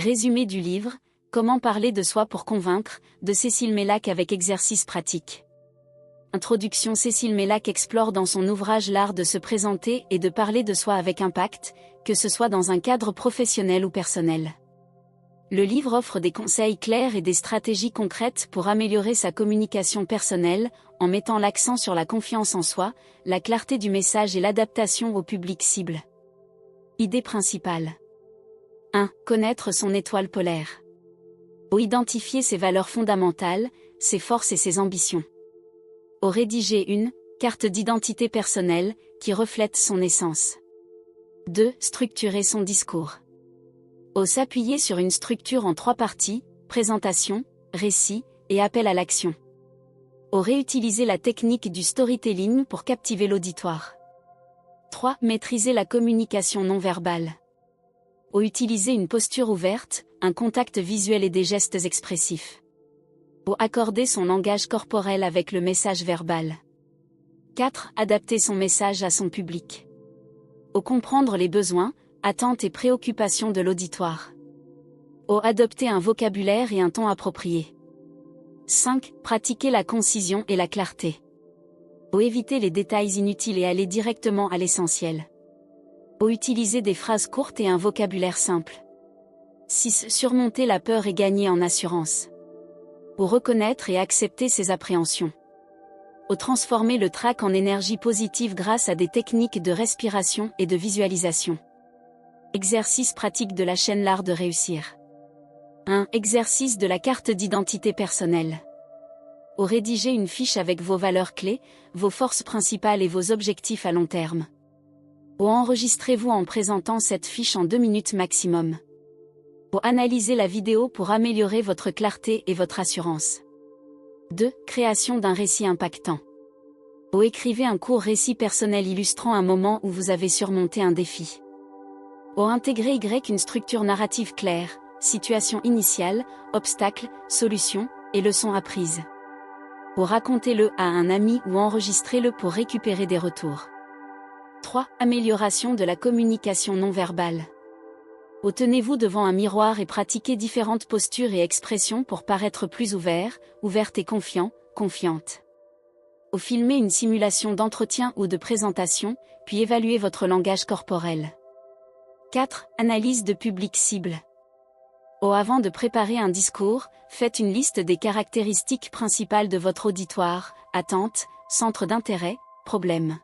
Résumé du livre « Comment parler de soi pour convaincre » de Cécile Mellac avec exercice pratique. Introduction. Cécile Mellac explore dans son ouvrage l'art de se présenter et de parler de soi avec impact, que ce soit dans un cadre professionnel ou personnel. Le livre offre des conseils clairs et des stratégies concrètes pour améliorer sa communication personnelle, en mettant l'accent sur la confiance en soi, la clarté du message et l'adaptation au public cible. Idée principale. 1. Connaître son étoile polaire. Identifier ses valeurs fondamentales, ses forces et ses ambitions. Rédiger une carte d'identité personnelle qui reflète son essence. 2. Structurer son discours. S'appuyer sur une structure en 3 parties, présentation, récit et appel à l'action. Réutiliser la technique du storytelling pour captiver l'auditoire. 3. Maîtriser la communication non verbale. Utiliser une posture ouverte, un contact visuel et des gestes expressifs. Accorder son langage corporel avec le message verbal. 4. Adapter son message à son public. Comprendre les besoins, attentes et préoccupations de l'auditoire. Adopter un vocabulaire et un ton approprié. 5. Pratiquer la concision et la clarté. Éviter les détails inutiles et aller directement à l'essentiel. Utiliser des phrases courtes et un vocabulaire simple. 6. Surmonter la peur et gagner en assurance. Reconnaître et accepter ses appréhensions. Transformer le trac en énergie positive grâce à des techniques de respiration et de visualisation. Exercice pratique de la chaîne L'Art de réussir. 1. Exercice de la carte d'identité personnelle. Rédiger une fiche avec vos valeurs clés, vos forces principales et vos objectifs à long terme. Enregistrez-vous en présentant cette fiche en 2 minutes maximum. Analysez la vidéo pour améliorer votre clarté et votre assurance. 2. Création d'un récit impactant. Écrivez un court récit personnel illustrant un moment où vous avez surmonté un défi. Intégrez une structure narrative claire, situation initiale, obstacle, solution, et leçon apprise. Racontez-le à un ami ou enregistrez-le pour récupérer des retours. 3. Amélioration de la communication non verbale. Tenez-vous devant un miroir et pratiquez différentes postures et expressions pour paraître plus ouverte et confiante. Filmez une simulation d'entretien ou de présentation, puis évaluez votre langage corporel. 4. Analyse de public cible. Avant de préparer un discours, faites une liste des caractéristiques principales de votre auditoire, attentes, centre d'intérêt, problèmes.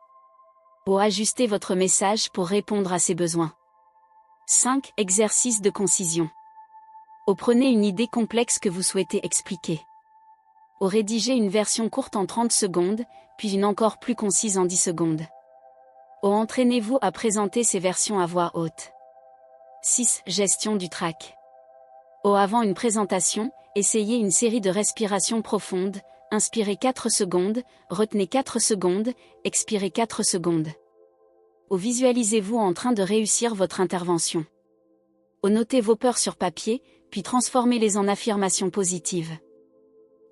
Ajustez votre message pour répondre à ses besoins. 5. Exercice de concision. Prenez une idée complexe que vous souhaitez expliquer. Rédigez une version courte en 30 secondes, puis une encore plus concise en 10 secondes. Entraînez-vous à présenter ces versions à voix haute. 6. Gestion du trac. Avant une présentation, essayez une série de respirations profondes, inspirez 4 secondes, retenez 4 secondes, expirez 4 secondes. Visualisez-vous en train de réussir votre intervention. Notez vos peurs sur papier, puis transformez-les en affirmations positives.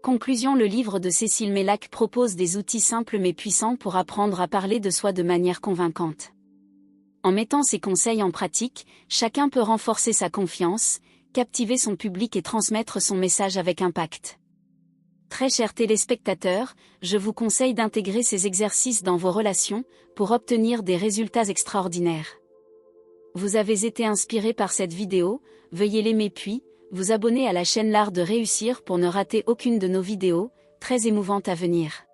Conclusion. Le livre de Cécile Mellac propose des outils simples mais puissants pour apprendre à parler de soi de manière convaincante. En mettant ces conseils en pratique, chacun peut renforcer sa confiance, captiver son public et transmettre son message avec impact. Très chers téléspectateurs, je vous conseille d'intégrer ces exercices dans vos relations pour obtenir des résultats extraordinaires. Vous avez été inspiré par cette vidéo, veuillez l'aimer puis vous abonner à la chaîne L'Art de réussir pour ne rater aucune de nos vidéos, très émouvantes à venir.